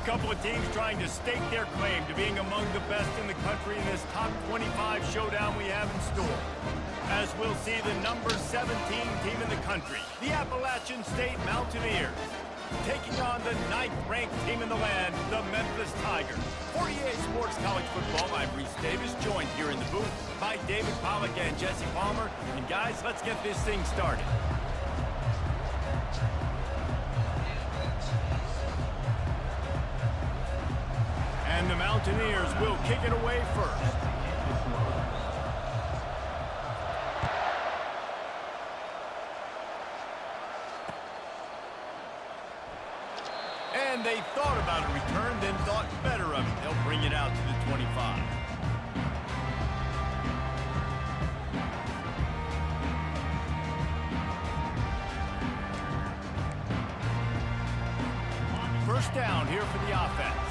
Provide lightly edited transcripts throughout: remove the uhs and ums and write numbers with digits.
couple of teams trying to stake their claim to being among the best in the country in this top 25 showdown we have in store. As we'll see the number 17 team in the country, the Appalachian State Mountaineers, taking on the 9th-ranked team in the land, the Memphis Tigers. For EA Sports College Football, I'm Reese Davis, joined here in the booth by David Pollack and Jesse Palmer. And guys, let's get this thing started. And the Mountaineers will kick it away first. And they thought about a return, then thought better of it. They'll bring it out to the 25. First down here for the offense.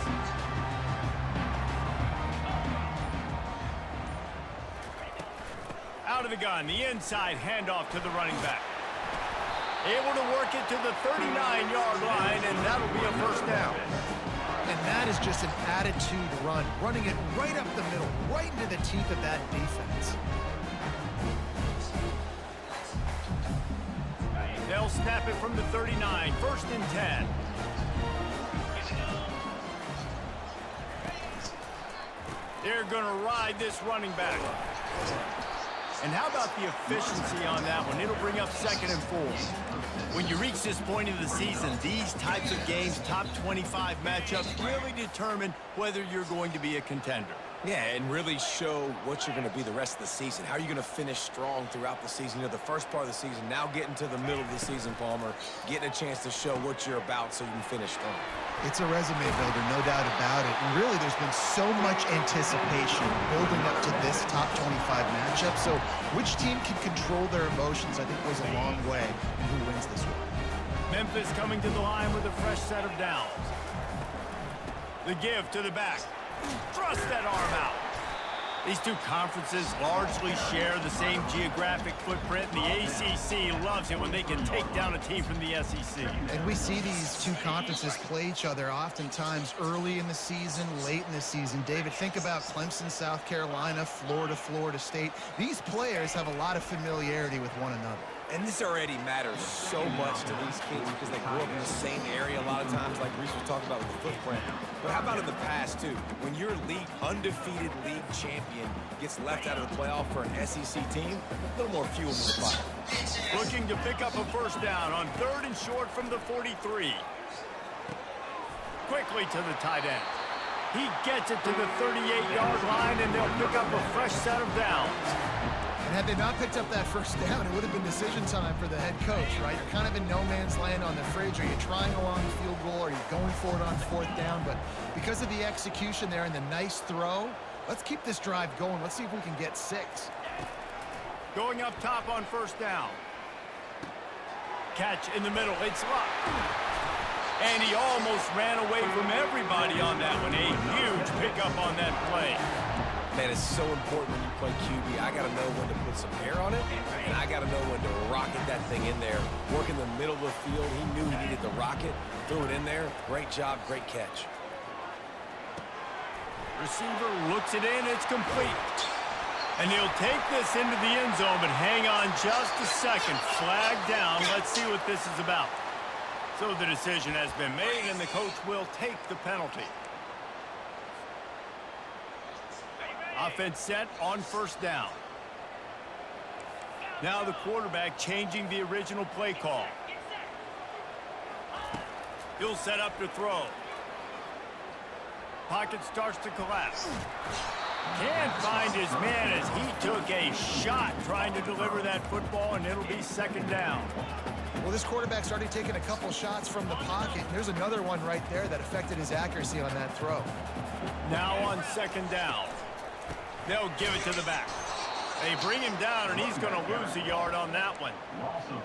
Out of the gun, the inside handoff to the running back. Able to work it to the 39-yard line, and that'll be a first down. And that is just an attitude run, running it right up the middle, right into the teeth of that defense. They'll snap it from the 39, first and 10. They're going to ride this running back. And how about the efficiency on that one? It'll bring up 2nd and 4. When you reach this point of the season, these types of games, top 25 matchups, really determine whether you're going to be a contender. Yeah, and really show what you're going to be the rest of the season. How are you going to finish strong throughout the season? You know, the first part of the season, now getting to the middle of the season, Palmer, getting a chance to show what you're about so you can finish strong. It's a resume builder, no doubt about it. And really, there's been so much anticipation building up to this top 25 matchup. So which team can control their emotions, I think, goes a long way in who wins this one. Memphis coming to the line with a fresh set of downs. The give to the back. Thrust that arm out. These two conferences largely share the same geographic footprint, and the ACC loves it when they can take down a team from the SEC. And we see these two conferences play each other oftentimes early in the season, late in the season. David, think about Clemson, South Carolina, Florida, Florida State. These players have a lot of familiarity with one another. And this already matters so much to these kids because they grew up in the same area a lot of times, like Reese was talking about with the footprint. But how about in the past, too? When your undefeated league champion gets left out of the playoff for an SEC team, a little more fuel in the fire. Looking to pick up a first down on 3rd and short from the 43. Quickly to the tight end. He gets it to the 38-yard line, and they'll pick up a fresh set of downs. And had they not picked up that first down, it would have been decision time for the head coach, right? You're kind of in no man's land on the fridge. Are you trying along the field goal? Are you going for it on 4th down? But because of the execution there and the nice throw, let's keep this drive going. Let's see if we can get 6. Going up top on first down. Catch in the middle. It's locked. And he almost ran away from everybody on that one. A huge pickup on that play. Man, it's so important when you play QB. I got to know when to put some air on it, and I got to know when to rocket that thing in there. Work in the middle of the field. He knew he needed the rocket. Threw it in there. Great job, great catch. Receiver looks it in. It's complete. And he'll take this into the end zone, but hang on just a second. Flag down. Let's see what this is about. So the decision has been made, and the coach will take the penalty. Offense set on first down. Now the quarterback changing the original play call. He'll set up to throw. Pocket starts to collapse. Can't find his man as he took a shot trying to deliver that football, and it'll be 2nd down. Well, this quarterback's already taken a couple shots from the pocket. There's another one right there that affected his accuracy on that throw. Now on 2nd down. They'll give it to the back. They bring him down, and he's going to lose a yard on that one.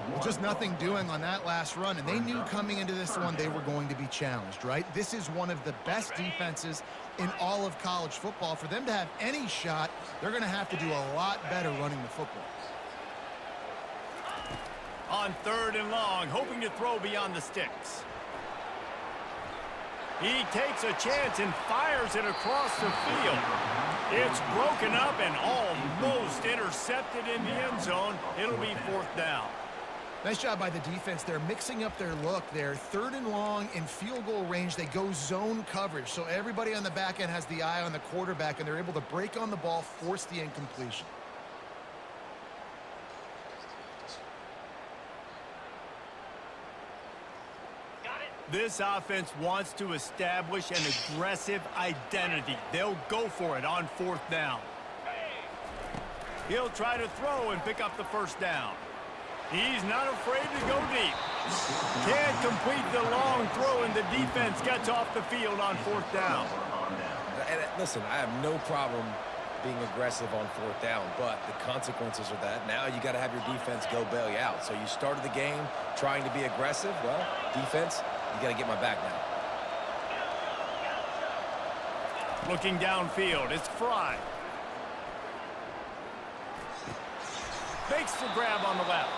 Well, just nothing doing on that last run, and they knew coming into this one they were going to be challenged, right? This is one of the best defenses in all of college football. For them to have any shot, they're going to have to do a lot better running the football. On 3rd and long, hoping to throw beyond the sticks. He takes a chance and fires it across the field. It's broken up and almost intercepted in the end zone. It'll be 4th down. Nice job by the defense. They're mixing up their look. They're 3rd and long in field goal range. They go zone coverage, so everybody on the back end has the eye on the quarterback, and they're able to break on the ball, force the incompletion. This offense wants to establish an aggressive identity. They'll go for it on 4th down. He'll try to throw and pick up the 1st down. He's not afraid to go deep. Can't complete the long throw, and the defense gets off the field on 4th down. And listen, I have no problem being aggressive on 4th down, but the consequences are that now you got to have your defense go bail you out. So you started the game trying to be aggressive. Well, defense, you got to get my back now. Looking downfield, it's Fry. Makes the grab on the left.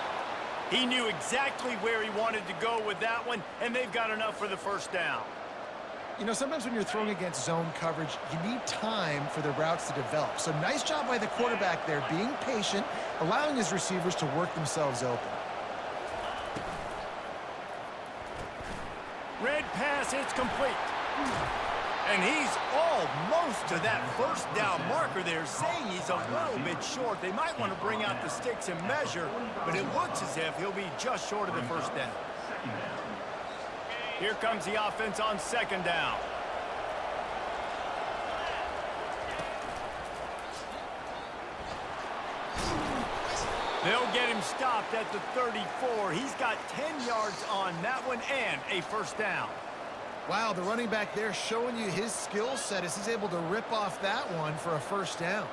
He knew exactly where he wanted to go with that one, and they've got enough for the 1st down. You know, sometimes when you're throwing against zone coverage, you need time for the routes to develop. So nice job by the quarterback there, being patient, allowing his receivers to work themselves open. Red pass, it's complete. And he's almost to that 1st down marker there, saying he's a little bit short. They might want to bring out the sticks and measure, but it looks as if he'll be just short of the 1st down. Here comes the offense on 2nd down. They'll get him stopped at the 34. He's got 10 yards on that one and a 1st down. Wow, the running back there showing you his skill set as he's able to rip off that one for a 1st down.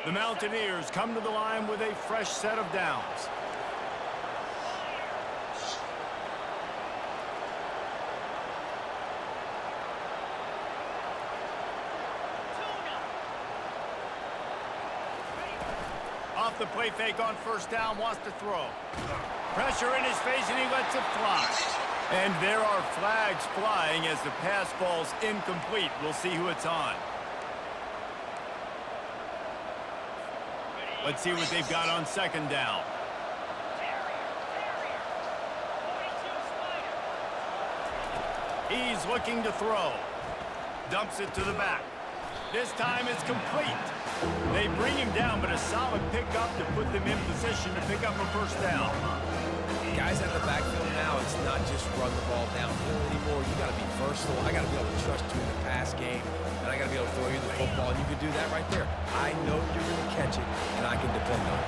The Mountaineers come to the line with a fresh set of downs. Off the play fake on 1st down, wants to throw. Pressure in his face, and he lets it fly. And there are flags flying as the pass falls incomplete. We'll see who it's on. Let's see what they've got on 2nd down. He's looking to throw. Dumps it to the back. This time it's complete. They bring him down, but a solid pickup to put them in position to pick up a 1st down. Guys at the backfield now, it's not just run the ball downhill anymore. You got to be versatile. I got to be able to trust you in the pass game, and I got to be able to throw you the football, and you can do that right there. I know you're going to catch it, and I can depend on it.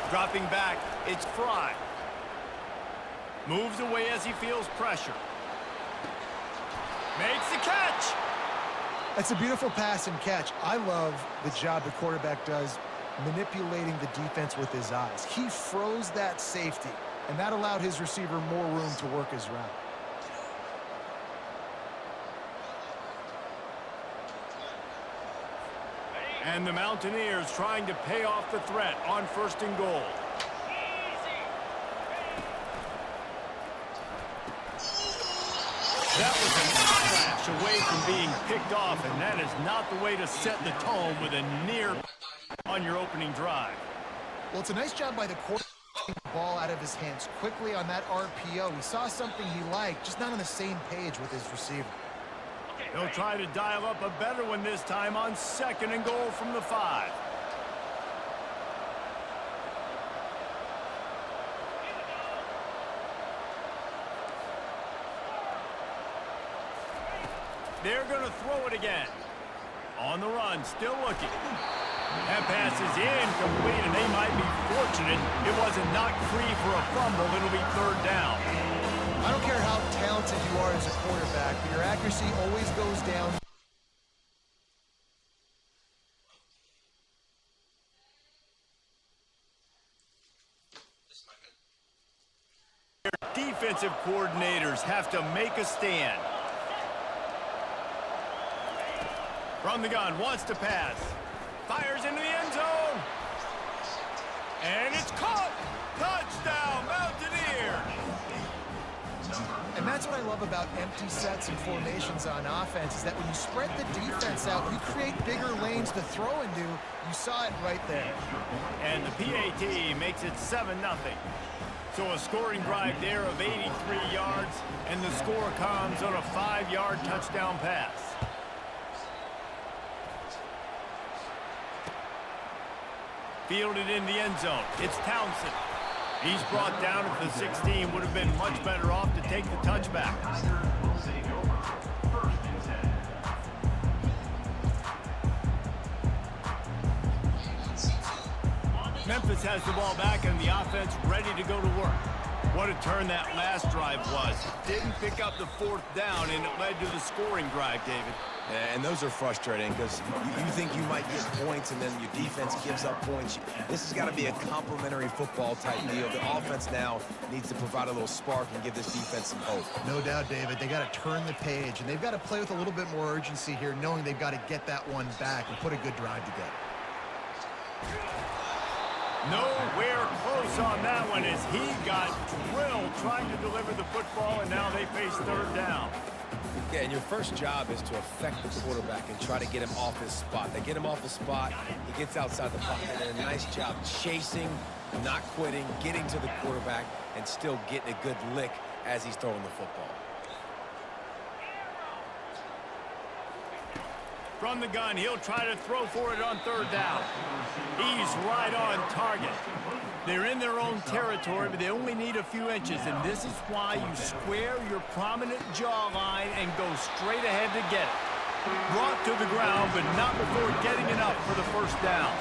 Dropping back, it's Fry. Moves away as he feels pressure. Makes the catch. That's a beautiful pass and catch. I love the job the quarterback does manipulating the defense with his eyes. He froze that safety, and that allowed his receiver more room to work his route. And the Mountaineers trying to pay off the threat on 1st and goal. That was an flash away from being picked off, and that is not the way to set the tone with a near on your opening drive. Well, it's a nice job by the quarterback getting the ball out of his hands quickly on that RPO. He saw something he liked, just not on the same page with his receiver. He'll try to dial up a better one this time on 2nd and goal from the 5. They're going to throw it again. On the run, still looking. That pass is incomplete, and they might be fortunate it wasn't knocked free for a fumble. It'll be 3rd down. I don't care how talented you are as a quarterback, but your accuracy always goes down. Their defensive coordinators have to make a stand. From the gun, wants to pass. Fires into the end zone. And it's caught. Touchdown, Mountaineers. And that's what I love about empty sets and formations on offense, is that when you spread the defense out, you create bigger lanes to throw into. You saw it right there. And the PAT makes it 7-0. So a scoring drive there of 83 yards, and the score comes on a 5-yard touchdown pass. Fielded in the end zone. It's Townsend. He's brought down at the 16. Would have been much better off to take the touchback. Memphis has the ball back and the offense ready to go to work. What a turn that last drive was. Didn't pick up the 4th down, and it led to the scoring drive, David. And those are frustrating because you think you might get points and then your defense gives up points. This has got to be a complementary football type deal. The offense now needs to provide a little spark and give this defense some hope. No doubt, David. They got to turn the page, and they've got to play with a little bit more urgency here, knowing they've got to get that one back and put a good drive together. Nowhere close on that one as he got drilled trying to deliver the football, and now they face 3rd down. Yeah, and your first job is to affect the quarterback and try to get him off his spot. They get him off his spot, he gets outside the pocket, and a nice job chasing, not quitting, getting to the quarterback, and still getting a good lick as he's throwing the football. From the gun, he'll try to throw for it on 3rd down. He's right on target. They're in their own territory, but they only need a few inches, and this is why you square your prominent jawline and go straight ahead to get it. Brought to the ground, but not before getting it up for the 1st down.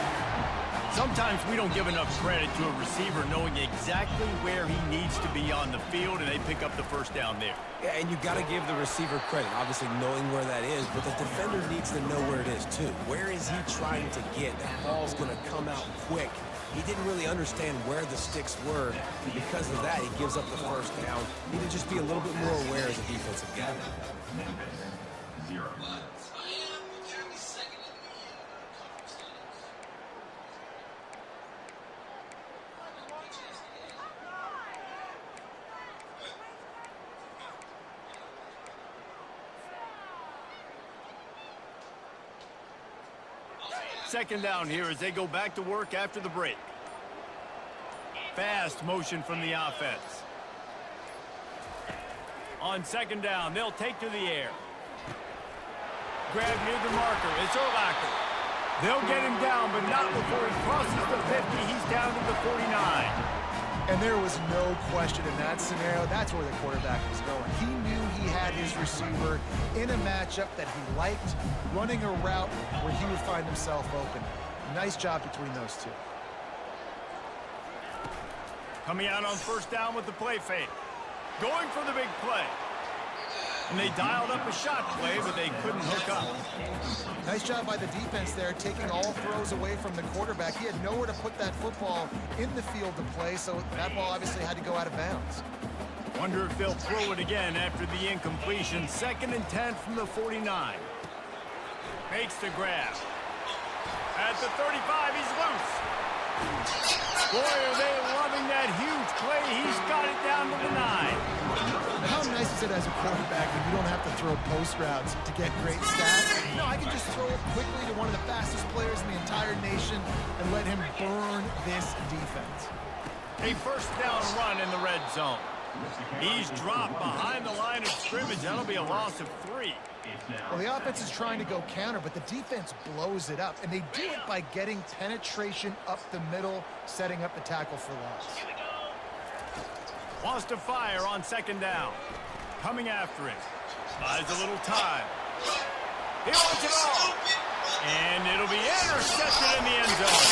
Sometimes we don't give enough credit to a receiver knowing exactly where he needs to be on the field, and they pick up the 1st down there. Yeah, and you got to give the receiver credit, obviously knowing where that is, but the defender needs to know where it is too. Where is he trying to get? That ball's going to come out quick. He didn't really understand where the sticks were, and because of that, he gives up the 1st down. He need to just be a little bit more aware as a defensive guy. Memphis, 0. Second down here as they go back to work after the break. Fast motion from the offense. On 2nd down, they'll take to the air. Grab near the marker. It's Urlacher. They'll get him down, but not before he crosses the 50. He's down to the 49. And there was no question in that scenario. That's where the quarterback was going. He knew he had his receiver in a matchup that he liked, running a route where he would find himself open. Nice job between those two. Coming out on 1st down with the play fake. Going for the big play. And they dialed up a shot play, but they couldn't hook up. Nice job by the defense there, taking all throws away from the quarterback. He had nowhere to put that football in the field to play, so that ball obviously had to go out of bounds. Wonder if they'll throw it again after the incompletion. 2nd and 10 from the 49. Makes the grab. At the 35, he's loose. Boy, are they loving that huge play. He's got it down to the 9. How nice is it as a quarterback when you don't have to throw post routes to get great stats? No, I can just throw it quickly to one of the fastest players in the entire nation and let him burn this defense. A 1st down run in the red zone. He's dropped behind the line of scrimmage. That'll be a loss of 3. Well, the offense is trying to go counter, but the defense blows it up, and they do it by getting penetration up the middle, setting up the tackle for loss. Wants to fire on 2nd down. Coming after it. Buys a little time. He wants it all. And it'll be intercepted in the end zone.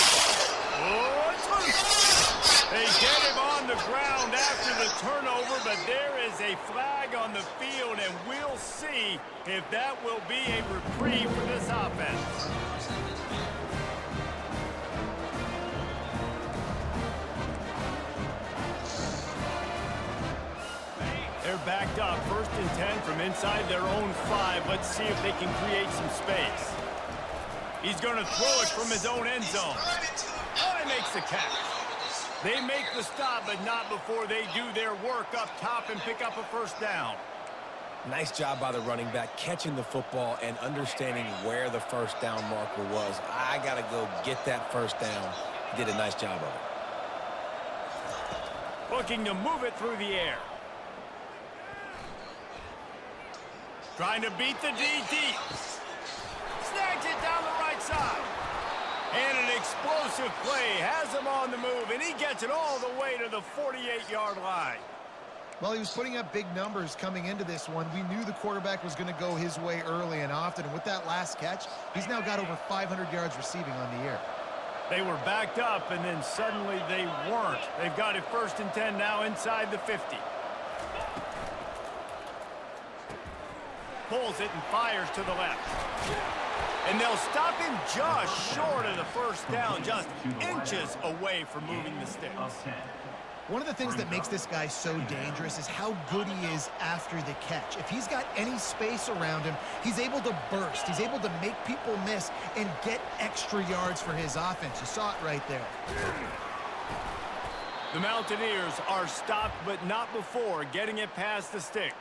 Oh, it's loose. They get him on the ground after the turnover, but there is a flag on the field, and we'll see if that will be a reprieve for this offense. They're backed up, 1st and 10 from inside their own 5. Let's see if they can create some space. He's going to throw it from his own end zone. Oh, he makes the catch. They make the stop, but not before they do their work up top and pick up a first down. Nice job by the running back, catching the football and understanding where the first down marker was. I got to go get that first down. He did a nice job of it. Looking to move it through the air. Trying to beat the DT. Snags it down the right side. And an explosive play has him on the move, and he gets it all the way to the 48-yard line. Well, he was putting up big numbers coming into this one. We knew the quarterback was going to go his way early and often. And with that last catch, he's now got over 500 yards receiving on the year. They were backed up, and then suddenly they weren't. They've got it 1st and 10 now inside the 50. Pulls it and fires to the left. And they'll stop him just short of the first down, just inches away from moving the sticks. One of the things that makes this guy so dangerous is how good he is after the catch. If he's got any space around him, he's able to burst. He's able to make people miss and get extra yards for his offense. You saw it right there. The Mountaineers are stopped, but not before getting it past the sticks.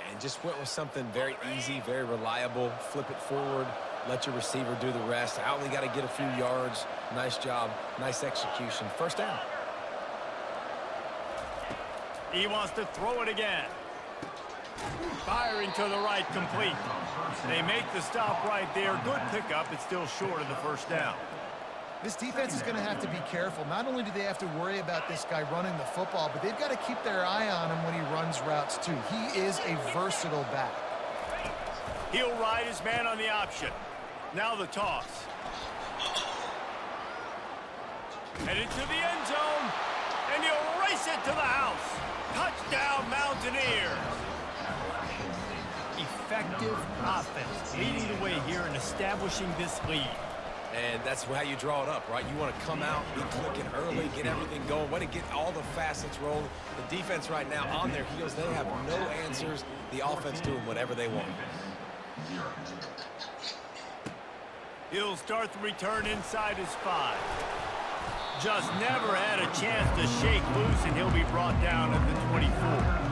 And just went with something very easy, very reliable. Flip it forward, let your receiver do the rest. I only got to get a few yards. Nice job, nice execution. First down. He wants to throw it again. Firing to the right, complete. They make the stop right there. Good pickup. It's still short of the first down. This defense is going to have to be careful. Not only do they have to worry about this guy running the football, but they've got to keep their eye on him when he runs routes too. He is a versatile back. He'll ride his man on the option. Now the toss. Headed to the end zone, and he'll race it to the house. Touchdown, Mountaineers. Effective offense, leading the way here and establishing this lead. And that's how you draw it up, right? You want to come out, be clicking early, get everything going, want to get all the facets rolling. The defense right now on their heels, they have no answers. The offense doing whatever they want. He'll start the return inside his 5. Just never had a chance to shake loose, and he'll be brought down at the 24.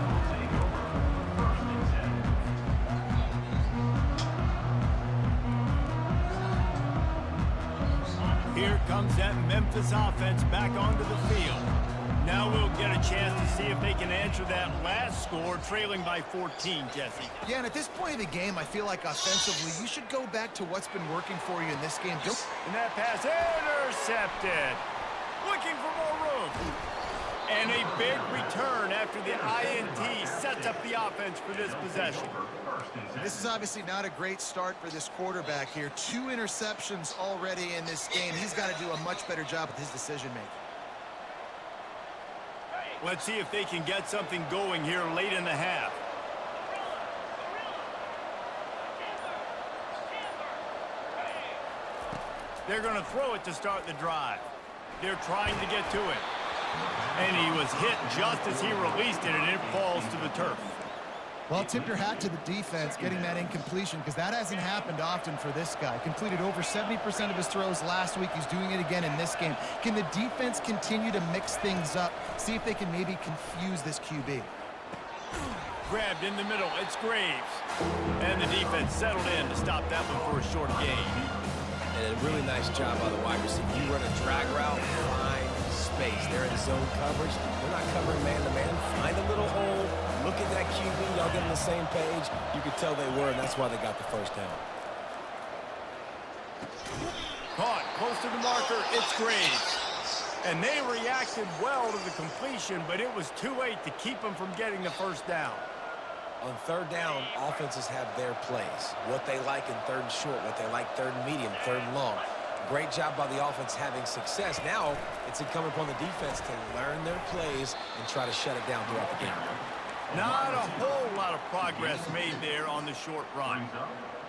Here comes that Memphis offense back onto the field. Now we'll get a chance to see if they can answer that last score, trailing by 14, Jesse. Yeah, and at this point of the game, I feel like offensively, you should go back to what's been working for you in this game. And that pass intercepted. Looking for more room. And a big return after the INT sets up the offense for this possession. This is obviously not a great start for this quarterback here. 2 interceptions already in this game. He's got to do a much better job with his decision-making. Let's see if they can get something going here late in the half. They're going to throw it to start the drive. They're trying to get to it. And he was hit just as he released it, and it falls to the turf. Well, tip your hat to the defense getting that incompletion, because that hasn't happened often for this guy. Completed over 70% of his throws last week. He's doing it again in this game. Can the defense continue to mix things up? See if they can maybe confuse this QB. Grabbed in the middle. It's Graves. And the defense settled in to stop that one for a short gain. And a really nice job by the wide receiver. You run a drag route, find space. They're in zone coverage. They're not covering man-to-man. Find a little hole. Look at that QB. Y'all get on the same page. You could tell they were, and that's why they got the first down. Caught close to the marker. It's Graves. And they reacted well to the completion, but it was too late to keep them from getting the first down. On third down, offenses have their plays. What they like in third and short, what they like third and medium, third and long. Great job by the offense having success. Now it's incumbent upon the defense to learn their plays and try to shut it down throughout the game. Not a whole lot of progress made there on the short run.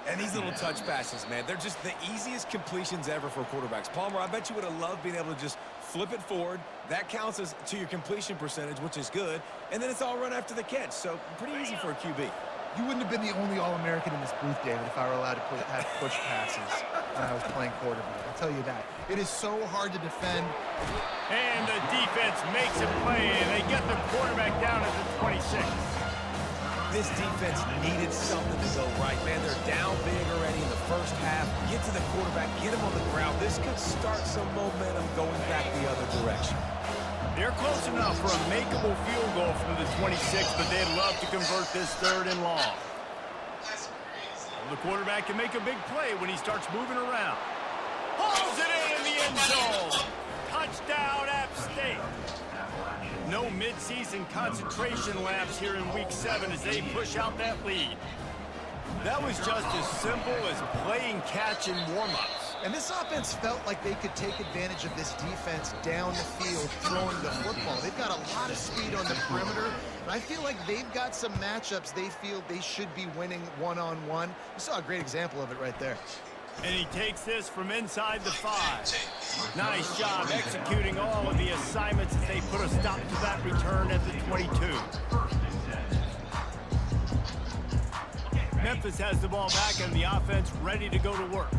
And these little touch passes, man, they're just the easiest completions ever for quarterbacks. Palmer, I bet you would have loved being able to just flip it forward. That counts as to your completion percentage, which is good. And then it's all run after the catch. So pretty easy for a QB. You wouldn't have been the only All-American in this booth, David, if I were allowed to have push passes when I was playing quarterback. I'll tell you that. It is so hard to defend. And the defense makes a play, and they get the quarterback down at the 26. This defense needed something to go right, man. They're down big already in the first half. Get to the quarterback, get him on the ground. This could start some momentum going back the other direction. They're close enough for a makeable field goal from the 26, but they'd love to convert this 3rd and long. The quarterback can make a big play when he starts moving around. Hauls it in the end zone. Touchdown, App State. No mid-season concentration laps here in Week 7 as they push out that lead. That was just as simple as playing catch in warm-ups. And this offense felt like they could take advantage of this defense down the field throwing the football. They've got a lot of speed on the perimeter, and I feel like they've got some matchups they feel they should be winning one-on-one. You saw a great example of it right there. And he takes this from inside the 5. Nice job executing all of the assignments as they put a stop to that return at the 22. Memphis has the ball back and the offense ready to go to work.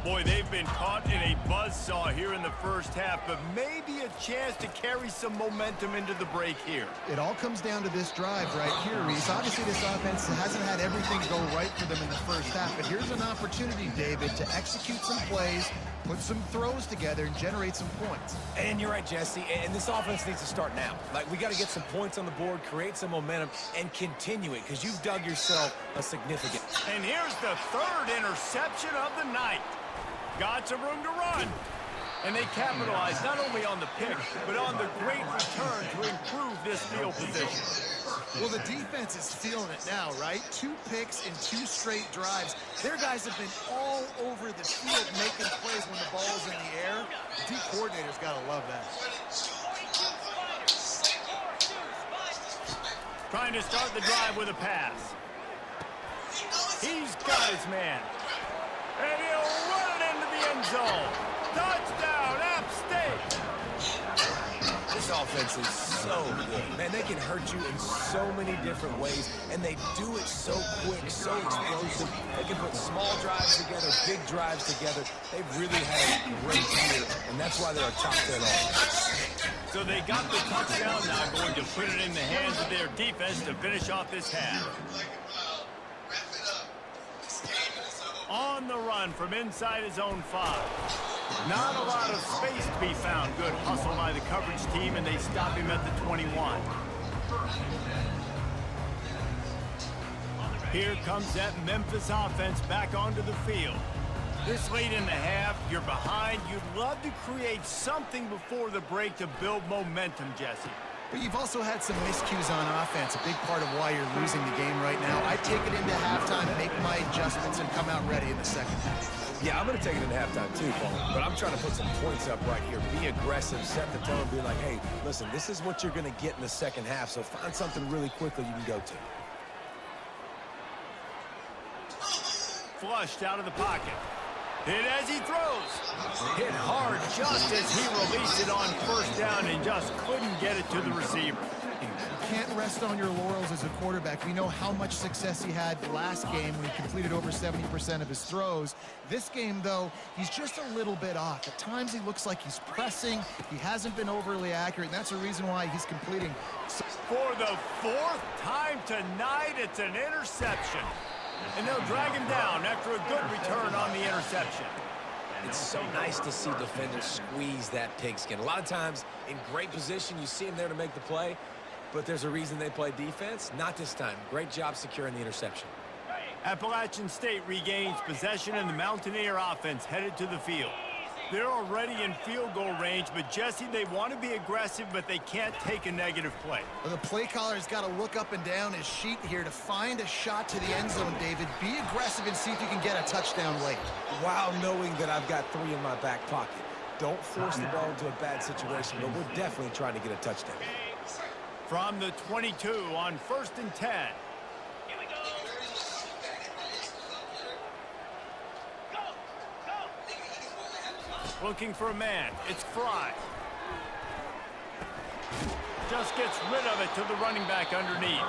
Boy, they've been caught in a buzzsaw here in the first half, but maybe a chance to carry some momentum into the break here. It all comes down to this drive right here, Reese. Obviously, this offense hasn't had everything go right for them in the first half, but here's an opportunity, David, to execute some plays, put some throws together, and generate some points. And you're right, Jesse, and this offense needs to start now. Like, we got to get some points on the board, create some momentum, and continue it, because you've dug yourself a significant... And here's the 3rd interception of the night. Got some room to run. And they capitalize not only on the pick, but on the great return to improve this field position. Well, the defense is feeling it now, right? 2 picks in 2 straight drives. Their guys have been all over the field making plays when the ball's in the air. The D coordinator's got to love that. Trying to start the drive with a pass. He's got his man. And he'll run it into the end zone. Touchdown, App State. This offense is so good. Man, they can hurt you in so many different ways, and they do it so quick, so explosive. They can put small drives together, big drives together. They've really had a great year, and that's why they're a top 10 offense. So they got the touchdown, now going to put it in the hands of their defense to finish off this half. On the run from inside his own 5. Not a lot of space to be found. Good hustle by the coverage team, and they stop him at the 21. Here comes that Memphis offense back onto the field. This late in the half, you're behind. You'd love to create something before the break to build momentum, Jesse. But you've also had some miscues on offense, a big part of why you're losing the game right now. I take it into halftime, make my adjustments, and come out ready in the second half. Yeah, I'm going to take it into halftime too, Paul. But I'm trying to put some points up right here. Be aggressive, set the tone, be like, hey, listen, this is what you're going to get in the second half, so find something really quickly you can go to. Flushed out of the pocket. Hit as he throws. Hit hard just as he released it on first down and just couldn't get it to the receiver. Can't rest on your laurels as a quarterback. We know how much success he had last game when he completed over 70% of his throws. This game, though, he's just a little bit off. At times he looks like he's pressing. He hasn't been overly accurate, and that's the reason why he's completing. For the 4th time tonight, it's an interception. And they'll drag him down after a good return on the interception. It's so nice to see defenders squeeze that pigskin. A lot of times in great position, you see him there to make the play, but there's a reason they play defense. Not this time. Great job securing the interception. Appalachian State regains possession, and the Mountaineer offense headed to the field. They're already in field goal range, but Jesse, they want to be aggressive, but they can't take a negative play. Well, the play caller's got to look up and down his sheet here to find a shot to the end zone, David. Be aggressive and see if you can get a touchdown late. While knowing that I've got 3 in my back pocket. Don't force the ball into a bad situation, but we're definitely trying to get a touchdown. From the 22 on 1st and 10. Looking for a man. It's Fry. Just gets rid of it to the running back underneath.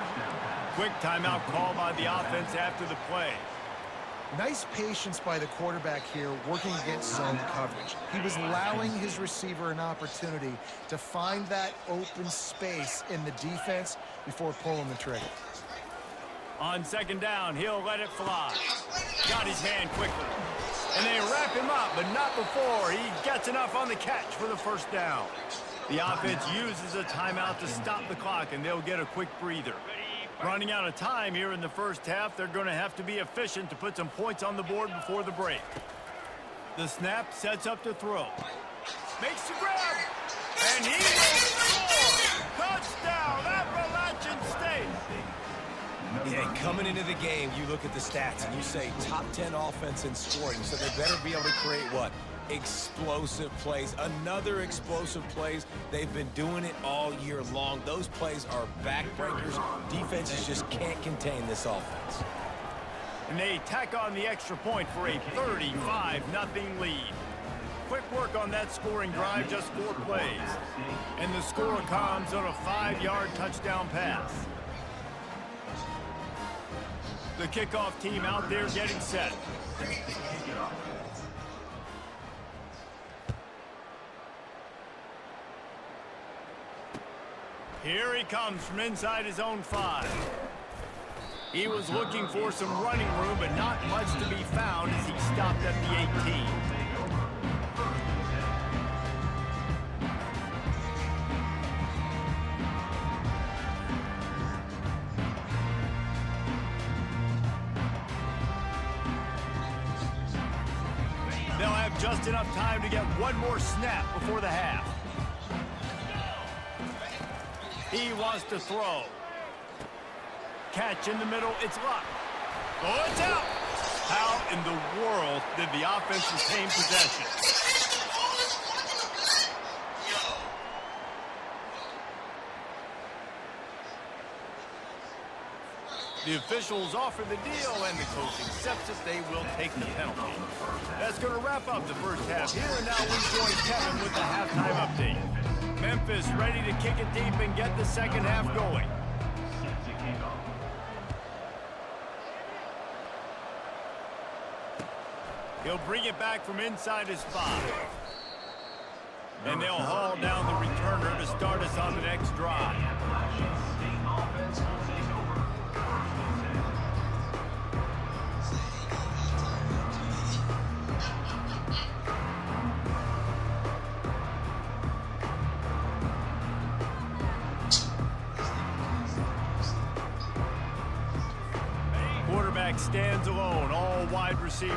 Quick timeout call by the offense after the play. Nice patience by the quarterback here working against zone coverage. He was allowing his receiver an opportunity to find that open space in the defense before pulling the trigger. On second down, he'll let it fly. Got his hand quickly. And they wrap him up, but not before he gets enough on the catch for the first down. The offense uses a timeout to stop the clock, and they'll get a quick breather. Running out of time here in the first half, they're going to have to be efficient to put some points on the board before the break. The snap sets up to throw. Makes the grab, and he will score! Touchdown, Appalachian State! Yeah, coming into the game, you look at the stats and you say top 10 offense in scoring, so they better be able to create what? Explosive plays. Another explosive plays. They've been doing it all year long. Those plays are backbreakers. Defenses just can't contain this offense. And they tack on the extra point for a 35-0 lead. Quick work on that scoring drive, just 4 plays. And the score comes on a 5-yard touchdown pass. The kickoff team out there getting set. Here he comes from inside his own 5. He was looking for some running room, but not much to be found as he stopped at the 18. They'll have just enough time to get one more snap before the half. He wants to throw. Catch in the middle, it's locked. Oh, it's out! How in the world did the offense retain possession? The officials offer the deal, and the coach accepts it. They will take the penalty. That's going to wrap up the first half here, and now we join Kevin with the halftime update. Memphis ready to kick it deep and get the second half going. He'll bring it back from inside his 5. And they'll haul down the returner to start us on the next drive. Quarterback stands alone, all wide receivers.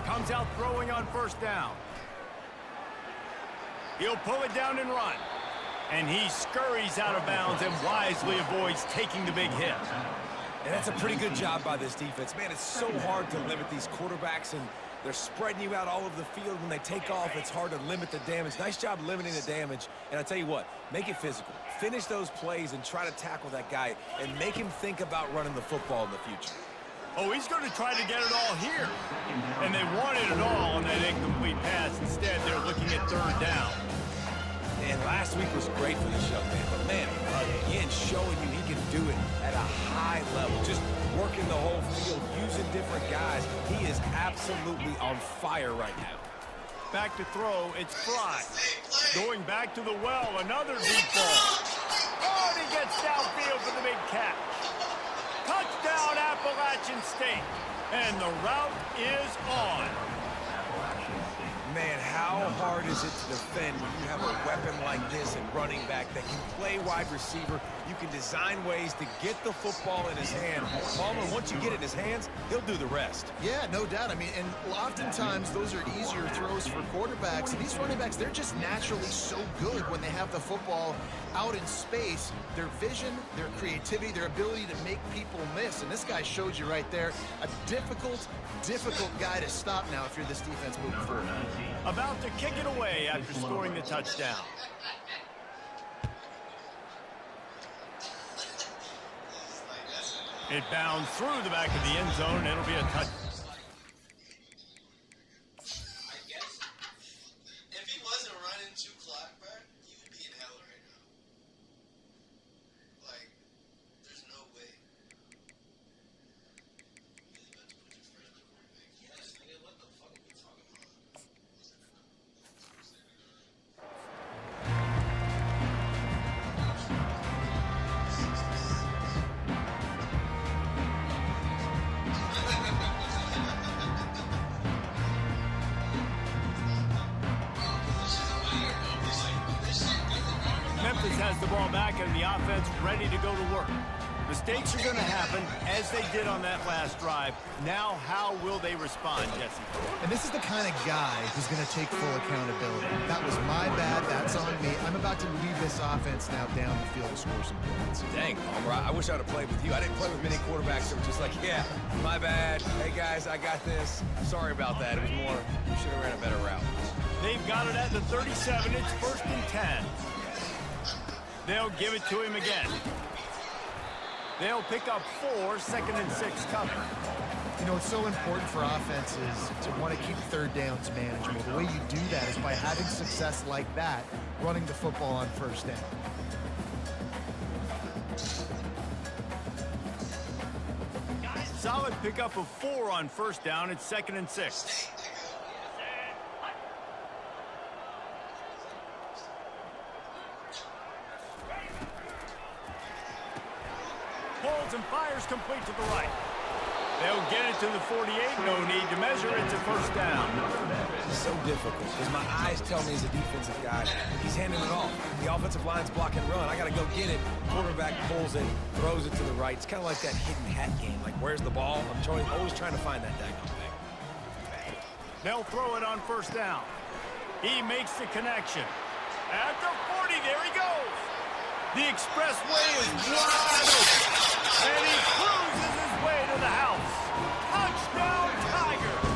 Comes out throwing on first down. He'll pull it down and run. And he scurries out of bounds and wisely avoids taking the big hit. And that's a pretty good job by this defense. Man, it's so hard to limit these quarterbacks, and they're spreading you out all over the field. When they take off, it's hard to limit the damage. Nice job limiting the damage. And I tell you what, make it physical. Finish those plays and try to tackle that guy and make him think about running the football in the future. Oh, he's going to try to get it all here. And they wanted it all on that incomplete pass. Instead, they're looking at third down. And last week was great for this young man. But, man, again, showing you he can do it at a high level. Just working the whole field, using different guys. He is absolutely on fire right now. Back to throw, it's Fry. Going back to the well, another deep ball. Oh, and he gets downfield for the big catch. Touchdown, Appalachian State. And the route is on. Man, how hard is it to defend when you have a weapon like this and running back that can play wide receiver? You can design ways to get the football in his hand. Palmer, once you get it in his hands, he'll do the rest. Yeah, no doubt. I mean, and oftentimes those are easier throws for quarterbacks. And these running backs, they're just naturally so good when they have the football out in space. Their vision, their creativity, their ability to make people miss. And this guy showed you right there, a difficult guy to stop now if you're this defense moving forward. About to kick it away after scoring the touchdown. It bounds through the back of the end zone, and it'll be a touch. I guess if he wasn't running 2 clock back, he would be in hell right now. Memphis has the ball back and the offense ready to go to work. Mistakes are going to happen, as they did on that last drive. Now, how will they respond, Jesse? And this is the kind of guy who's going to take full accountability. That was my bad. That's on me. I'm about to lead this offense now down the field to score some points. Dang, Palmer, I wish I'd have played with you. I didn't play with many quarterbacks that were just like, yeah, my bad. Hey, guys, I got this. Sorry about that. It was more, we should have ran a better route. They've got it at the 37. It's 1st and 10. They'll give it to him again. They'll pick up 4, 2nd and 6 cover. You know, it's so important for offenses to want to keep third downs manageable. The way you do that is by having success like that, running the football on 1st down. Solid pickup of 4 on 1st down. It's 2nd and 6. Pulls and fires complete to the right. They'll get it to the 48. No need to measure. It's a 1st down. It's so difficult because my eyes tell me as a defensive guy, he's handing it off. The offensive line's block and run. I got to go get it. Quarterback pulls it, throws it to the right. It's kind of like that hidden hat game. Like, where's the ball? I'm always trying to find that daggone thing. They'll throw it on 1st down. He makes the connection. At the 40, there he goes. The expressway is wide open. And he cruises his way to the house. Touchdown, Tigers!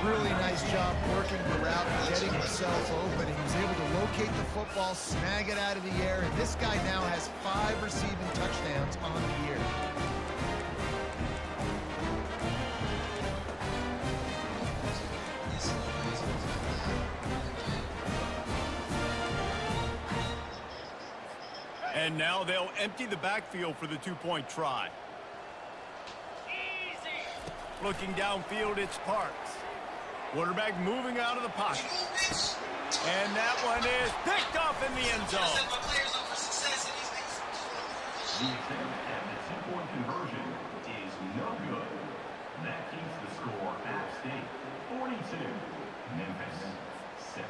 Really nice job working the route and getting himself open. He was able to locate the football, snag it out of the air, and this guy now has 5 receiving touchdowns on the year. And now they'll empty the backfield for the 2-point try. Looking downfield, it's Parks. Quarterback moving out of the pocket. And that one is picked off in the end zone. The attempt at the 2-point conversion is no good. That keeps the score at State 42, Memphis 6.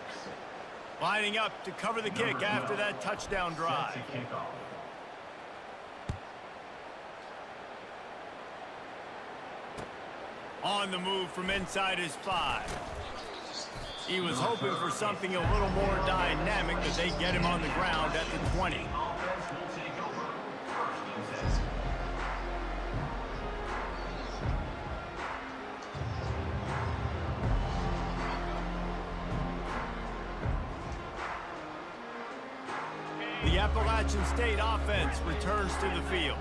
Lining up to cover the kick after that touchdown drive. Set to kickoff. On the move from inside his 5. He was hoping for something a little more dynamic, but they get him on the ground at the 20. Offense will take over. 1st and 10. The Appalachian State offense returns to the field.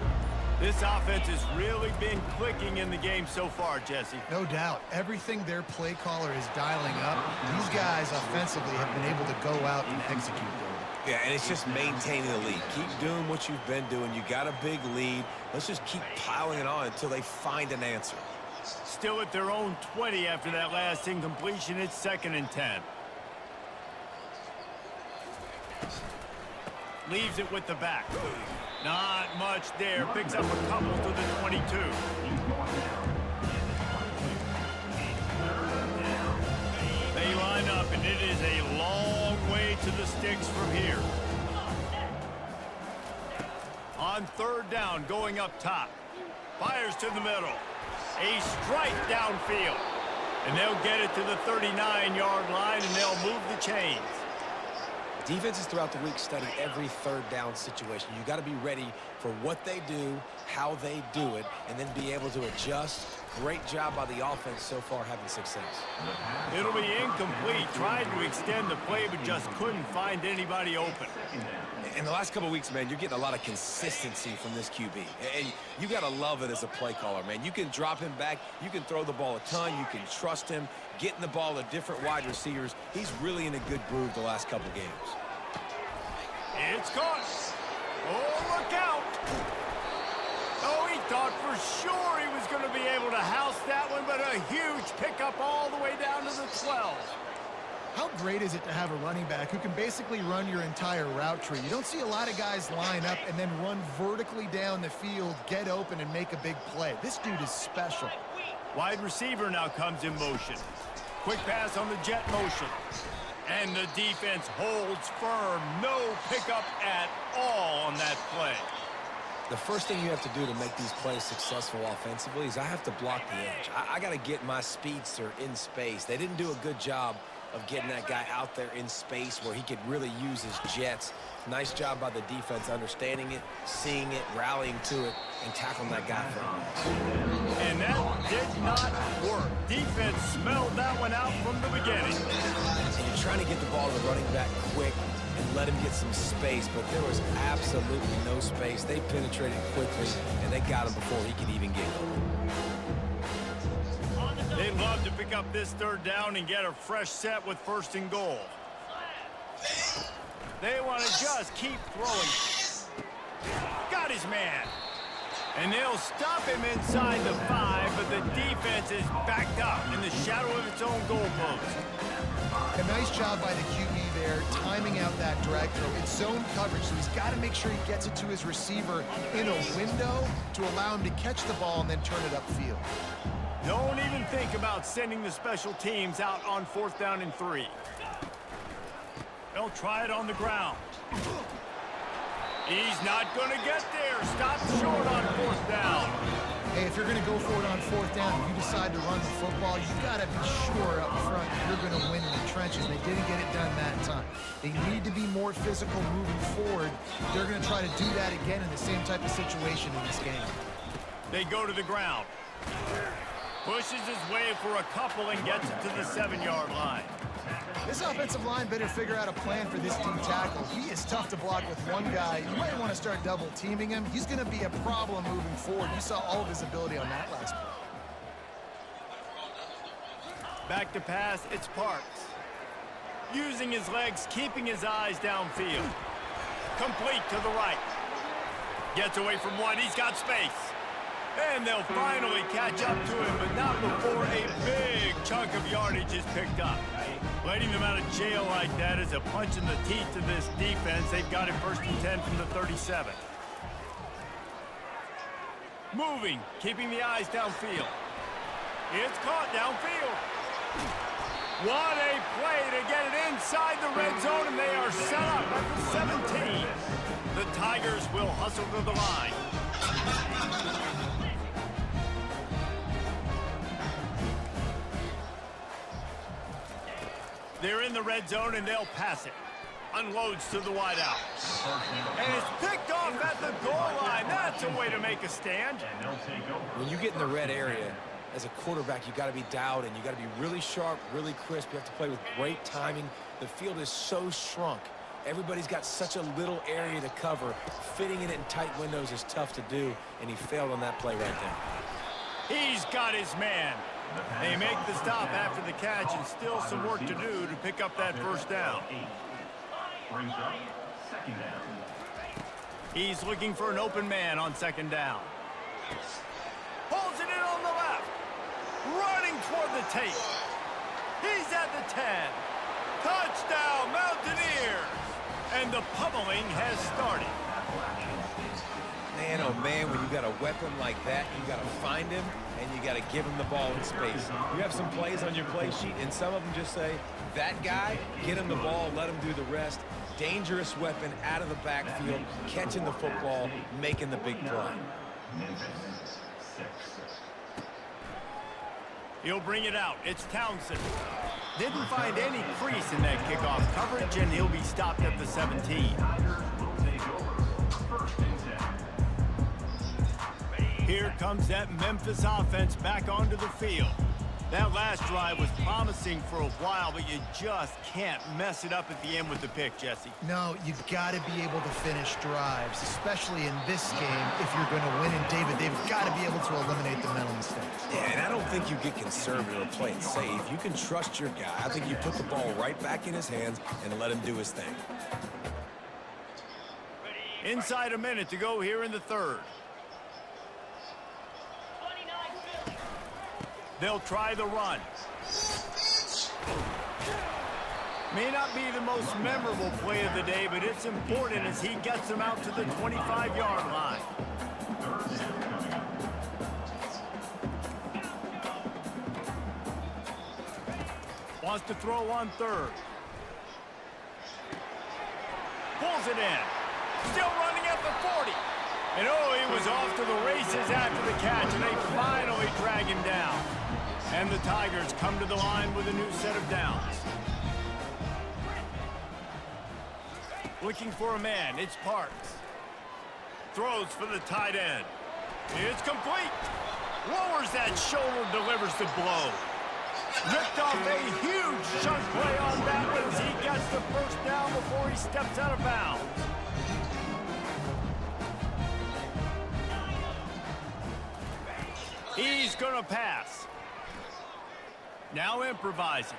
This offense has really been clicking in the game so far, Jesse. No doubt. Everything their play caller is dialing up, these guys offensively have been able to go out and execute. Yeah, and it's just maintaining the lead. Keep doing what you've been doing. You got a big lead. Let's just keep piling it on until they find an answer. Still at their own 20 after that last incompletion. It's 2nd and 10. Leaves it with the back. Not much there. Picks up a couple to the 22. They line up, and it is a long way to the sticks from here. On 3rd down, going up top. Fires to the middle. A strike downfield. And they'll get it to the 39-yard line, and they'll move the chains. Defenses throughout the week study every 3rd down situation. You got to be ready for what they do, how they do it, and then be able to adjust. Great job by the offense so far having success. It'll be incomplete. Tried to extend the play, but just couldn't find anybody open. In the last couple of weeks, man, you're getting a lot of consistency from this QB. And you got to love it as a play caller, man. You can drop him back. You can throw the ball a ton. You can trust him. Getting the ball to different wide receivers. He's really in a good groove the last couple games. It's caught. Oh, look out. Oh, he thought for sure he was going to be able to house that one, but a huge pickup all the way down to the 12. How great is it to have a running back who can basically run your entire route tree? You don't see a lot of guys line up and then run vertically down the field, get open, and make a big play. This dude is special. Wide receiver now comes in motion. Quick pass on the jet motion. And the defense holds firm. No pickup at all on that play. The first thing you have to do to make these plays successful offensively is I have to block the edge. I got to get my speedster in space. They didn't do a good job of getting that guy out there in space where he could really use his jets. Nice job by the defense understanding it, seeing it, rallying to it, and tackling that guy for him. And that did not work. Defense smelled that one out from the beginning. And you're trying to get the ball to the running back quick and let him get some space, but there was absolutely no space. They penetrated quickly, and they got him before he could even get going. They'd love to pick up this third down and get a fresh set with 1st and goal. They want to just keep throwing. Got his man. And they'll stop him inside the 5, but the defense is backed up in the shadow of its own goalpost. A nice job by the QB there, timing out that drag throw. It's zone coverage, so he's got to make sure he gets it to his receiver in a window to allow him to catch the ball and then turn it upfield. Don't even think about sending the special teams out on 4th down and 3. They'll try it on the ground. He's not going to get there. Stop short on 4th down. Hey, if you're going to go for it on 4th down, if you decide to run the football, you got to be sure up front you're going to win in the trenches. They didn't get it done that time. They need to be more physical moving forward. They're going to try to do that again in the same type of situation in this game. They go to the ground. Pushes his way for a couple and gets it to the 7-yard line. This offensive line better figure out a plan for this D tackle. He is tough to block with one guy. You might want to start double teaming him. He's going to be a problem moving forward. You saw all of his ability on that last play. Back to pass, it's Parks. Using his legs, keeping his eyes downfield. Complete to the right. Gets away from one, he's got space. And they'll finally catch up to him, but not before a big chunk of yardage is picked up. Letting them out of jail like that is a punch in the teeth to this defense. They've got it 1st and 10 from the 37. Moving, keeping the eyes downfield. It's caught downfield. What a play to get it inside the red zone, and they are set up at the 17. The Tigers will hustle to the line. They're in the red zone, and they'll pass it. Unloads to the wideout. And it's picked off at the goal line. That's a way to make a stand. When you get in the red area, as a quarterback, you got to be dialed in. You got to be really sharp, really crisp. You have to play with great timing. The field is so shrunk. Everybody's got such a little area to cover. Fitting it in tight windows is tough to do, and he failed on that play right there. He's got his man. They make the stop after the catch, and still some work to do to pick up that 1st down. Brings up 2nd down. He's looking for an open man on 2nd down. Pulls it in on the left. Running toward the tape. He's at the 10. Touchdown, Mountaineers! And the pummeling has started. Man, oh man, when you got a weapon like that, you got to find him, and you got to give him the ball in space. You have some plays on your play sheet, and some of them just say, that guy, get him the ball, let him do the rest. Dangerous weapon out of the backfield, catching the football, making the big play. Memphis 6. He'll bring it out. It's Townsend. Didn't find any crease in that kickoff coverage, and he'll be stopped at the 17. Tigers will take over 1st and 10. Here comes that Memphis offense back onto the field. That last drive was promising for a while, but you just can't mess it up at the end with the pick, Jesse. No, you've got to be able to finish drives, especially in this game if you're going to win. And David, they've got to be able to eliminate the mental mistakes. Yeah, and I don't think you get conservative or play it safe. You can trust your guy. I think you put the ball right back in his hands and let him do his thing. Inside a minute to go here in the 3rd. They'll try the run. May not be the most memorable play of the day, but it's important as he gets them out to the 25-yard line. Wants to throw on 3rd. pulls it in. Still running at the 40. And oh, he was off to the races after the catch, and they finally drag him down. And the Tigers come to the line with a new set of downs. Looking for a man, it's Parks. Throws for the tight end. It's complete. Lowers that shoulder, delivers the blow. Ripped off a huge chunk play on that one as he gets the first down before he steps out of bounds. He's gonna pass. Now improvising.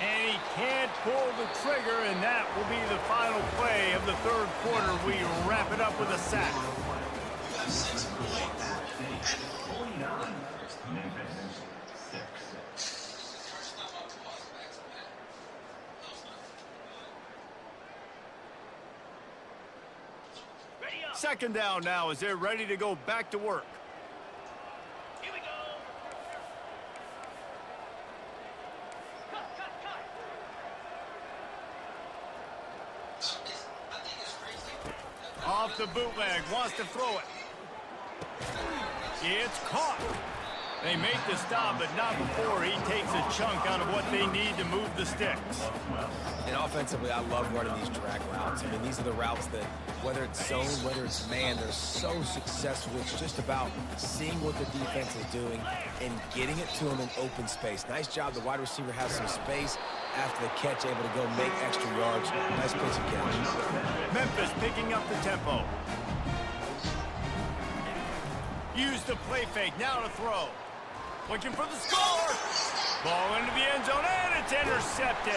And he can't pull the trigger, and that will be the final play of the third quarter. We wrap it up with a sack. Second down now as they're ready to go back to work. Here we go. Off the bootleg, wants to throw it. It's caught. They make the stop, but not before he takes a chunk out of what they need to move the sticks. And offensively, I love running these drag routes. I mean, these are the routes that, whether it's zone, whether it's man, they're so successful. It's just about seeing what the defense is doing and getting it to them in open space. Nice job. The wide receiver has some space after the catch, able to go make extra yards. Nice pitch and catch. Memphis picking up the tempo. Use the play fake, now to throw. Looking for the score. Ball into the end zone, and it's intercepted.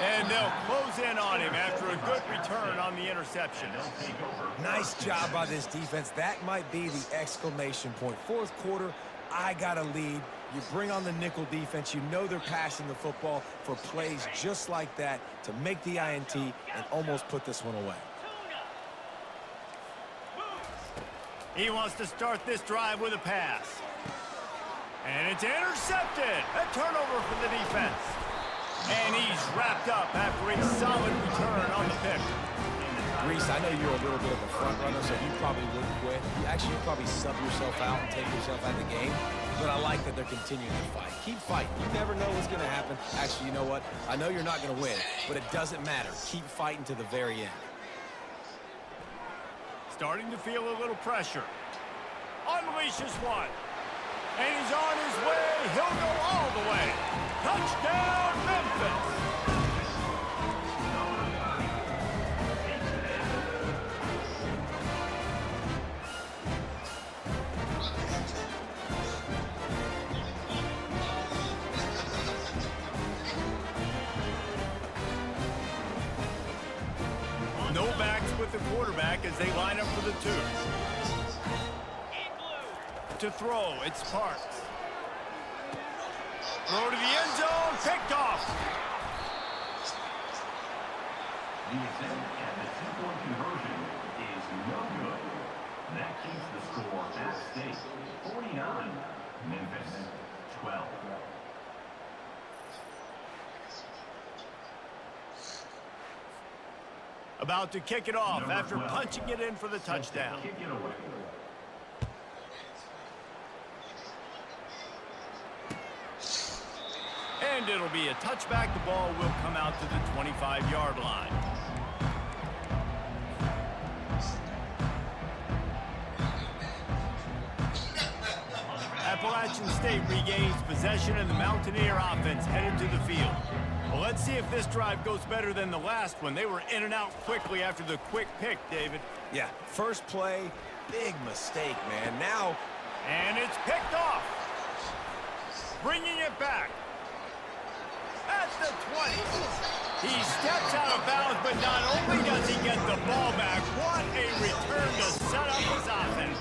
And they'll close in on him after a good return on the interception. Nice job by this defense. That might be the exclamation point. Fourth quarter, I got a lead. You bring on the nickel defense. You know they're passing the football for plays just like that to make the INT and almost put this one away. He wants to start this drive with a pass. And it's intercepted. A turnover for the defense. And he's wrapped up after a solid return on the pick. Reese, I know you're a little bit of a front runner, so you probably wouldn't quit. You'd probably sub yourself out and take yourself out of the game. But I like that they're continuing to fight. Keep fighting. You never know what's going to happen. Actually, you know what? I know you're not going to win, but it doesn't matter. Keep fighting to the very end. Starting to feel a little pressure. Unleashes one. And he's on his way. He'll go all the way. Touchdown, Memphis. No backs with the quarterback as they line up for the two. To throw, it's Parks. Throw to the end zone, picked off. The attempt at the two-point conversion is no good. That keeps the score at State 49, Memphis 12. About to kick it off after punching it in for the touchdown. Kick it away. And it'll be a touchback. The ball will come out to the 25-yard line. Appalachian State regains possession, and the Mountaineer offense headed to the field. Well, let's see if this drive goes better than the last one. They were in and out quickly after the quick pick, David. Yeah, first play, big mistake, man. Now, and it's picked off. Bringing it back. At the 20. He steps out of bounds, but not only does he get the ball back, what a return to set up his offense.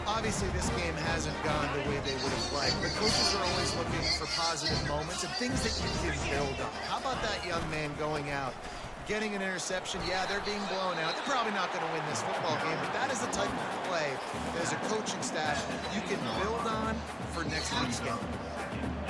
Obviously, this game hasn't gone the way they would have liked, but coaches are always looking for positive moments and things that you can build on. How about that young man going out, getting an interception? Yeah, they're being blown out. They're probably not going to win this football game, but that is the type of play that as a coaching staff you can build on for next week's game.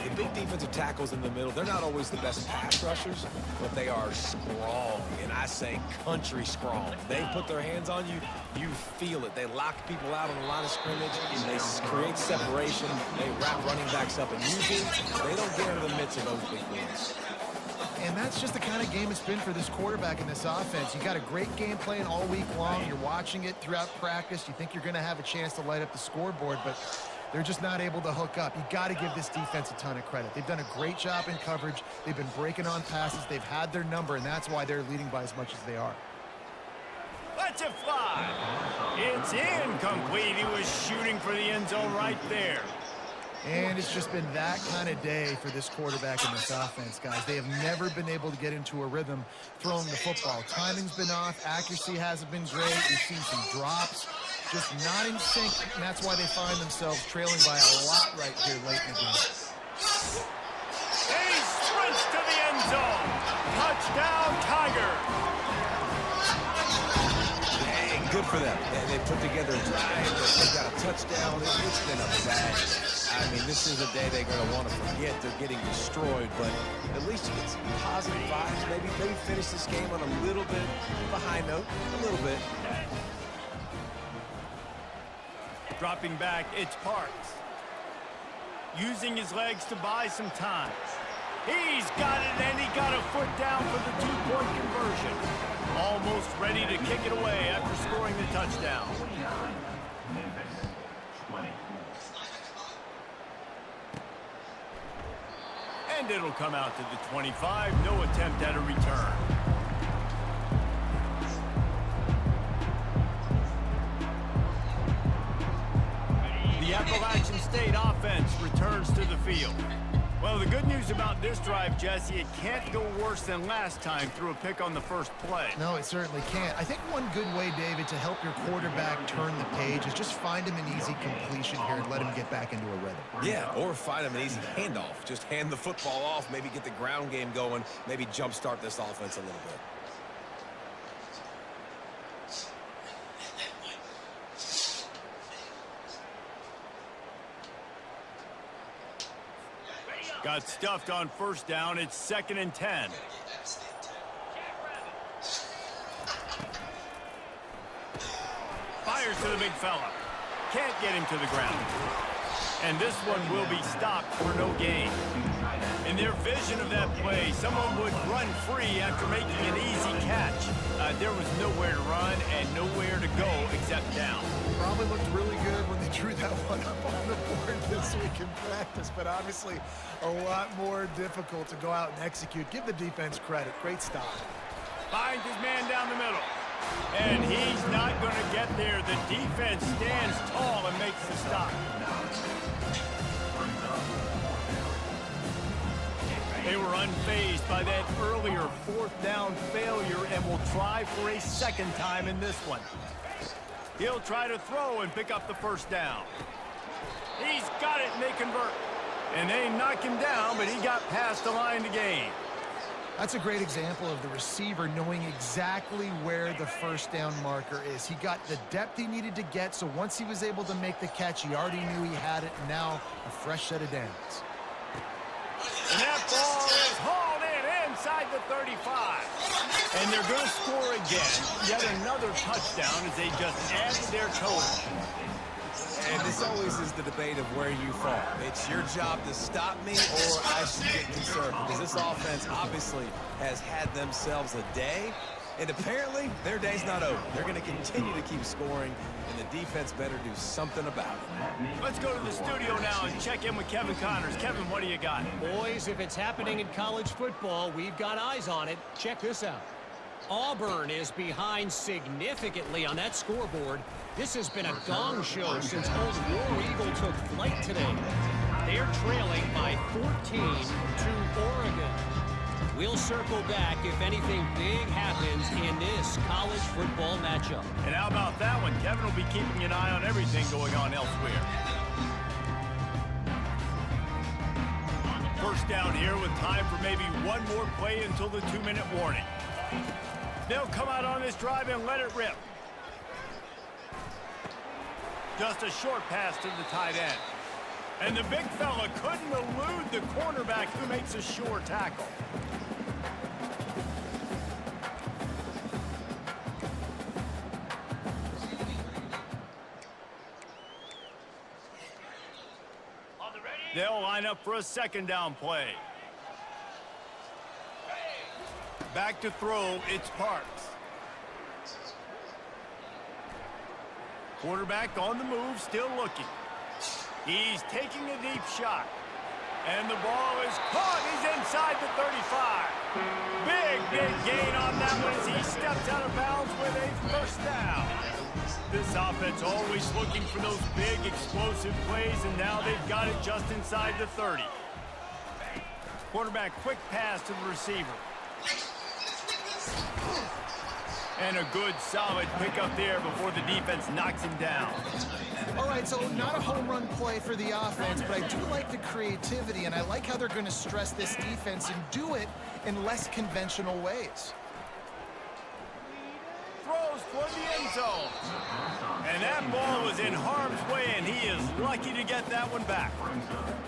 The big defensive tackles in the middle, they're not always the best pass rushers, but they are strong, and I say country strong. They put their hands on you, you feel it. They lock people out on the line of scrimmage, they create separation, they wrap running backs up, and usually they don't get into the midst of those big boys. And that's just the kind of game it's been for this quarterback in this offense. You got a great game plan all week long. You're watching it throughout practice. You think you're going to have a chance to light up the scoreboard, but they're just not able to hook up. You got to give this defense a ton of credit. They've done a great job in coverage. They've been breaking on passes. They've had their number, and that's why they're leading by as much as they are. Let's it fly. It's incomplete. He was shooting for the end zone right there. And it's just been that kind of day for this quarterback in this offense, guys. They have never been able to get into a rhythm throwing the football. Timing's been off. Accuracy hasn't been great. We've seen some drops. Just not in sync, and that's why they find themselves trailing by a lot right here late in the game. And he sprints to the end zone. Touchdown, Tiger. Hey, good for them. They put together a drive. They've got a touchdown. It's been a bad. I mean, this is a day they're going to want to forget. They're getting destroyed, but at least you get some positive vibes. Maybe finish this game on a little bit of a high note. A little bit. Dropping back, it's Parks. Using his legs to buy some time. He's got it, and he got a foot down for the two-point conversion. Almost ready to kick it away after scoring the touchdown. 49, Memphis 20. And it'll come out to the 25. No attempt at a return. The Appalachian State offense returns to the field. Well, the good news about this drive, Jesse, it can't go worse than last time through a pick on the first play. No, it certainly can't. I think one good way, David, to help your quarterback turn the page is just find him an easy completion here and let him get back into a rhythm. Yeah, or find him an easy handoff. Just hand the football off, maybe get the ground game going, maybe jumpstart this offense a little bit. Got stuffed on first down. It's 2nd and 10. Fires to the big fella. Can't get him to the ground. And this one will be stopped for no gain. In their vision of that play, someone would run free after making an easy catch. There was nowhere to run and nowhere to go except down. Probably looked really good when they drew that one up on the board this week in practice, but obviously a lot more difficult to go out and execute. Give the defense credit. Great stop. Finds his man down the middle. And he's not going to get there. The defense stands tall and makes the stop. They were unfazed by that earlier 4th down failure and will try for a second time in this one. He'll try to throw and pick up the first down. He's got it, and they convert. And they knock him down, but he got past the line to gain. That's a great example of the receiver knowing exactly where the first down marker is. He got the depth he needed to get, so once he was able to make the catch, he already knew he had it, and now a fresh set of downs. And that ball is hauled in inside the 35. And they're going to score again. Yet another touchdown as they just added their total. And this always is the debate of where you fall. It's your job to stop me or I should get concerned. Because this offense obviously has had themselves a day. And apparently, their day's not over. They're going to continue to keep scoring, and the defense better do something about it. Let's go to the studio now and check in with Kevin Connors. Kevin, what do you got? Boys, if it's happening in college football, we've got eyes on it. Check this out. Auburn is behind significantly on that scoreboard. This has been a gong show since old War Eagle took flight today. They're trailing by 14 to Oregon. We'll circle back if anything big happens in this college football matchup. And how about that one? Kevin will be keeping an eye on everything going on elsewhere. First down here with time for maybe one more play until the 2-minute warning. They'll come out on this drive and let it rip. Just a short pass to the tight end. And the big fella couldn't elude the cornerback who makes a sure tackle. They'll line up for a second down play. Back to throw, it's Parks. Quarterback on the move, still looking. He's taking a deep shot. And the ball is caught. He's inside the 35. Big gain on that one as he steps out of bounds with a first down. This offense always looking for those big, explosive plays, and now they've got it just inside the 30. Quarterback quick pass to the receiver. And a good, solid pickup there before the defense knocks him down. All right, so not a home run play for the offense, but I do like the creativity, and I like how they're going to stress this defense and do it in less conventional ways. Throws toward the end zone. And that ball was in harm's way, and he is lucky to get that one back.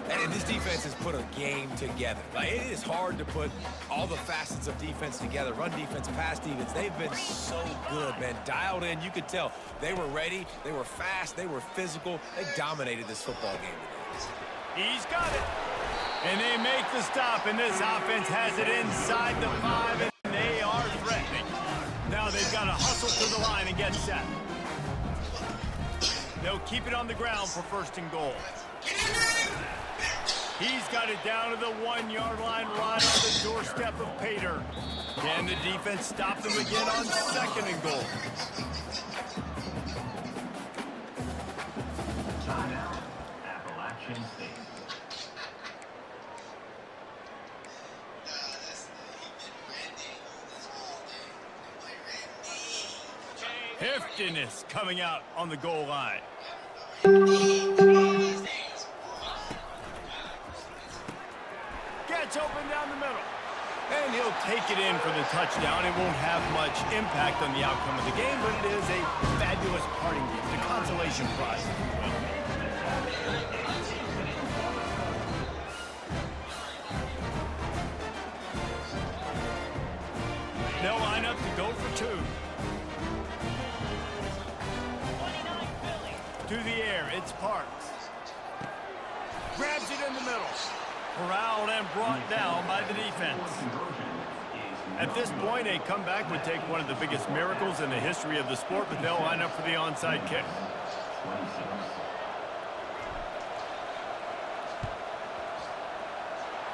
And this defense has put a game together. Like, it is hard to put all the facets of defense together. Run defense, pass defense. They've been so good, man. Dialed in. You could tell they were ready. They were fast. They were physical. They dominated this football game today. He's got it. And they make the stop, and this offense has it inside the 5, and they are threatening. Now they've got to hustle to the line and get set. They'll keep it on the ground for first and goal. He's got it down to the 1-yard line right on the doorstep of Pater. Can the defense stop them again on second and goal? Timeout, Appalachian State. Heftiness coming out on the goal line. Gets open down the middle. And he'll take it in for the touchdown. It won't have much impact on the outcome of the game, but it is a fabulous parting gift, a consolation prize, if you will. They'll line up to go for two. To the air, it's Parks. Grabs it in the middle. Corralled and brought down by the defense. At this point, a comeback would take one of the biggest miracles in the history of the sport, but they'll line up for the onside kick.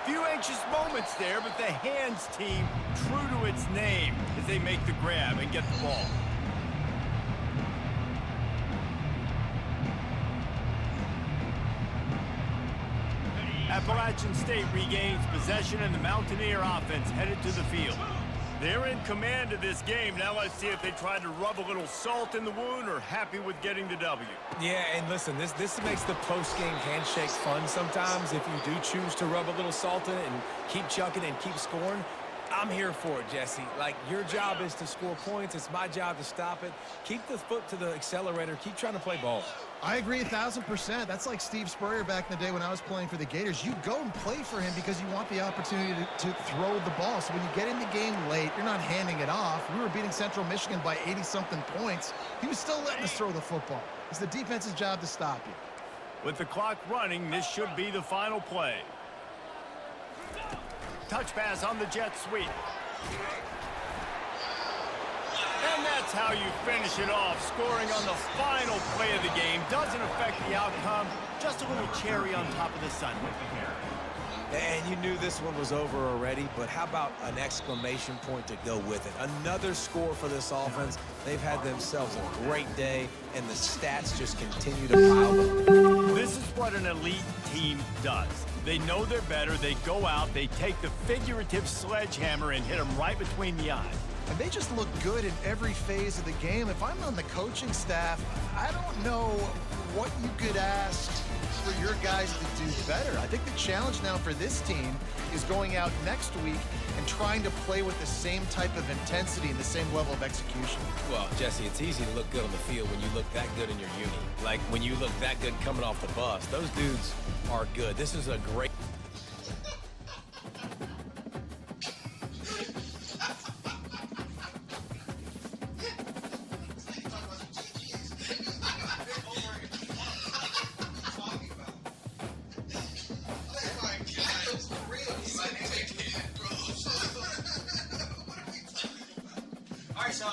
Few anxious moments there, but the hands team, true to its name, as they make the grab and get the ball. Appalachian State regains possession, and the Mountaineer offense headed to the field. They're in command of this game. Now let's see if they try to rub a little salt in the wound or happy with getting the W. Yeah, and listen, this makes the post-game handshake fun sometimes if you do choose to rub a little salt in it and keep chucking and keep scoring. I'm here for it, Jesse. Like, your job is to score points. It's my job to stop it. Keep the foot to the accelerator. Keep trying to play ball. I agree 1,000%. That's like Steve Spurrier back in the day when I was playing for the Gators. You go and play for him because you want the opportunity to throw the ball. So when you get in the game late, you're not handing it off. We were beating Central Michigan by 80-something points. He was still letting us throw the football. It's the defense's job to stop you. With the clock running, this should be the final play. Touch pass on the jet sweep. And that's how you finish it off. Scoring on the final play of the game doesn't affect the outcome. Just a little cherry on top of the sundae. And you knew this one was over already, but how about an exclamation point to go with it? Another score for this offense. They've had themselves a great day, and the stats just continue to pile up. This is what an elite team does. They know they're better. They go out. They take the figurative sledgehammer and hit them right between the eyes. And they just look good in every phase of the game. If I'm on the coaching staff, I don't know what you could ask for your guys to do better. I think the challenge now for this team is going out next week and trying to play with the same type of intensity and the same level of execution. Well, Jesse, it's easy to look good on the field when you look that good in your uni. Like when you look that good coming off the bus. Those dudes are good. This is a great... All right, so